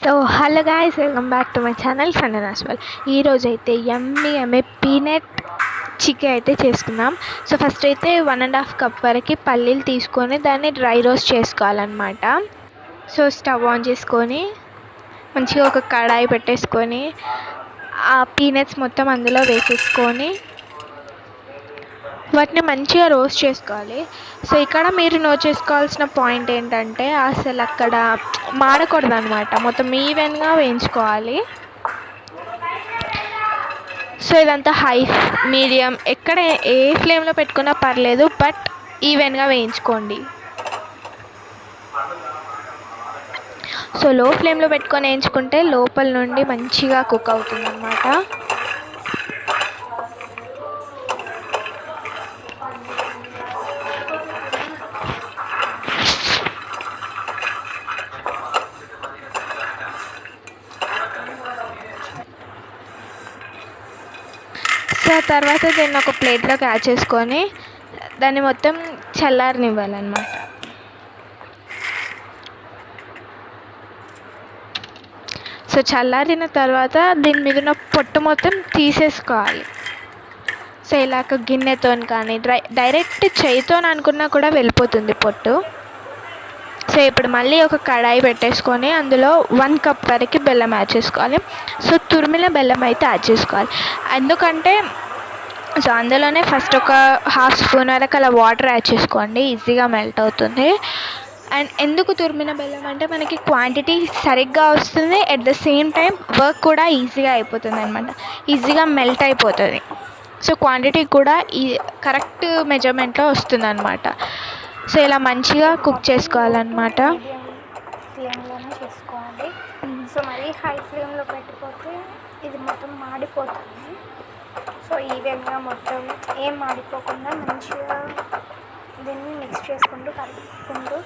So hello guys, welcome back to my channel సండనాస్వల్. ఈరోజు అయితే యమ్మీ పీనట్ చికెన్ అయితే చేసుకుందాం. సో ఫస్ట్ అయితే 1.5 కప్ వరకు పల్లీలు తీసుకొని దాన్ని డ్రై రోస్ట్ చేసుకోవాలన్నమాట. సో స్టవ్ ఆన్ చేసుకొని మంచిగా ఒక కడాయి పెట్టేసుకొని ఆ పీనట్స్ మొత్తం అందులో వేసేసుకొని వాటిని మంచిగా రోస్ట్ చేసుకోవాలి. సో ఇక్కడ మీరు నోట్ చేసుకోవాల్సిన పాయింట్ ఏంటంటే అసలు అక్కడ మాడకూడదు అనమాట, మొత్తం ఈవెన్గా వేయించుకోవాలి. సో ఇదంతా హై మీడియం ఎక్కడ ఏ ఫ్లేమ్లో పెట్టుకున్నా పర్లేదు, బట్ ఈవెన్గా వేయించుకోండి. సో లో ఫ్లేమ్లో పెట్టుకొని వేయించుకుంటే లోపల నుండి మంచిగా కుక్ అవుతుంది అన్నమాట. సో తర్వాత దీన్ని ఒక ప్లేట్లోకి యాడ్ చేసుకొని దాన్ని మొత్తం చల్లారనివ్వాలన్నమాట. సో చల్లారిన తర్వాత దీని మీద ఉన్న పొట్టు మొత్తం తీసేసుకోవాలి. సో ఇలాగ గిన్నెతో కానీ డైరెక్ట్ చేయితో అనుకున్నా కూడా వెళ్ళిపోతుంది పొట్టు. సో ఇప్పుడు మళ్ళీ ఒక కడాయి పెట్టేసుకొని అందులో 1 కప్ వరకు బెల్లం యాడ్ చేసుకోవాలి. సో తురిమిన బెల్లం అయితే యాడ్ చేసుకోవాలి, ఎందుకంటే సో అందులోనే ఫస్ట్ ఒక 1/2 స్పూన్ వరకు అలా వాటర్ యాడ్ చేసుకోండి, ఈజీగా మెల్ట్ అవుతుంది. అండ్ ఎందుకు తురిమిన బెల్లం అంటే మనకి క్వాంటిటీ సరిగ్గా వస్తుంది, at the same time work కూడా ఈజీగా అయిపోతుంది అనమాట, ఈజీగా మెల్ట్ అయిపోతుంది. సో క్వాంటిటీ కూడా కరెక్ట్ మెజర్మెంట్లో వస్తుంది అనమాట. సో ఇలా మంచిగా కుక్ చేసుకోవాలన్నమాట. ఫ్లేమ్లోనే చేసుకోవాలి. సో మరీ హై ఫ్లేమ్లో పెట్టిపోతే ఇది మొత్తం మాడిపోతుంది. సో ఈవెన్గా మొత్తం ఏం మాడిపోకుండా మంచిగా దీన్ని మిక్స్ చేసుకుంటూ కలుపుకుంటూ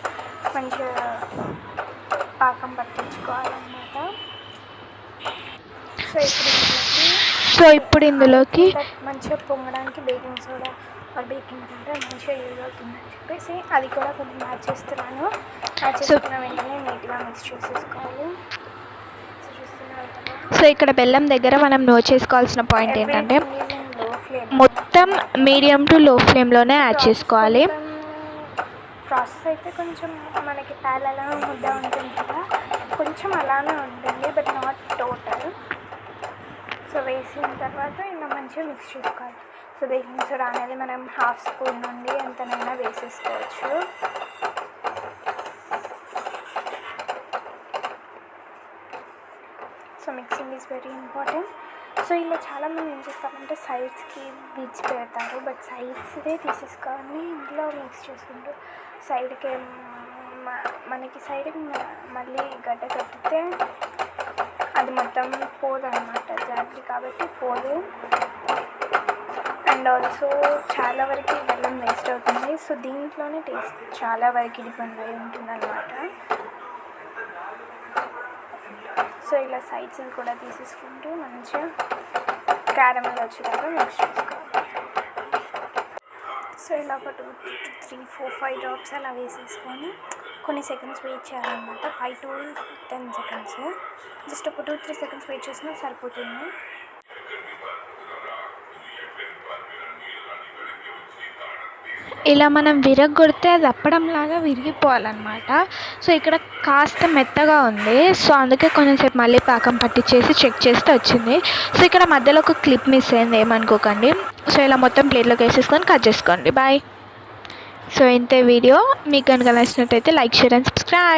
మంచిగా పాకం పట్టించుకోవాలన్నమాట. సో ఇప్పుడు ఇందులోకి మంచిగా పొంగడానికి బేకింగ్ సోడా బేకింగ్ పౌడర్ మంచిగా యూజ్ అవుతుందని చెప్పేసి అది కూడా కొంచెం యాడ్ చేస్తున్నాను. యాడ్ చేసుకున్న వెంటనే నీట్గా మిక్స్ చేసేసుకోవాలి. సో ఇక్కడ బెల్లం దగ్గర మనం నోట్ చేసుకోవాల్సిన పాయింట్ ఏంటంటే మొత్తం మీడియం టు లో ఫ్లేమ్లోనే యాడ్ చేసుకోవాలి. ప్రాసెస్ అయితే కొంచెం మనకి ప్యాలలా ముద్ద ఉంటుంది కదా, కొంచెం అలానే ఉంటుంది, బట్ నాట్ టోటల్. సో వేసిన తర్వాత ఇలా మంచిగా మిక్స్ చేసుకోవాలి. సో బేకింగ్ సోడా అనేది మనం 1/2 స్పూన్ నుండి ఎంతనైనా వేసేసుకోవచ్చు. So mixing is very important. So ఇలా చాలామంది ఏం చేస్తారంటే సైడ్స్కి బీచ్ పెడతారు, బట్ సైడ్స్దే తీసేసుకోవాలి. ఇందులో మిక్స్ చేసుకుంటూ సైడ్కి మనకి సైడ్కి మళ్ళీ గడ్డ కట్టితే అది మొత్తం పోదన్నమాట, జాగ్రత్త కాబట్టి పోదు. అండ్ ఆల్సో చాలా వరకు బెల్లం వేస్ట్ అవుతుంది. సో దీంట్లోనే టేస్ట్ చాలా వరకు డిపెండ్ అయి ఉంటుందన్నమాట. సో ఇలా సైడ్స్ కూడా తీసేసుకుంటూ మంచిగా క్యారమెల్ వచ్చేలాగా మిక్స్ చేసుకోవాలి. సో ఇలా ఒక 2, 3, 4, 5 డ్రాప్స్ అలా వేసేసుకొని కొన్ని సెకండ్స్ వెయిట్ చేయాలన్నమాట. 5 to 10 సెకండ్స్, జస్ట్ ఒక 2-3 సెకండ్స్ వెయిట్ చేసినా సరిపోతుంది. ఇలా మనం విరగొడితే అది అప్పడంలాగా విరిగిపోవాలన్నమాట. సో ఇక్కడ కాస్త మెత్తగా ఉంది, సో అందుకే కొంచెంసేపు మళ్ళీ పాకం పట్టించేసి చెక్ చేస్తే వచ్చింది. సో ఇక్కడ మధ్యలో ఒక క్లిప్ మిస్ అయింది, ఏమనుకోకండి. సో ఇలా మొత్తం ప్లేట్లోకి వేసేసుకొని కట్ చేసుకోండి. బాయ్. సో ఇంతే వీడియో. మీకు కనుక నచ్చినట్టయితే లైక్, షేర్ అండ్ సబ్స్క్రైబ్.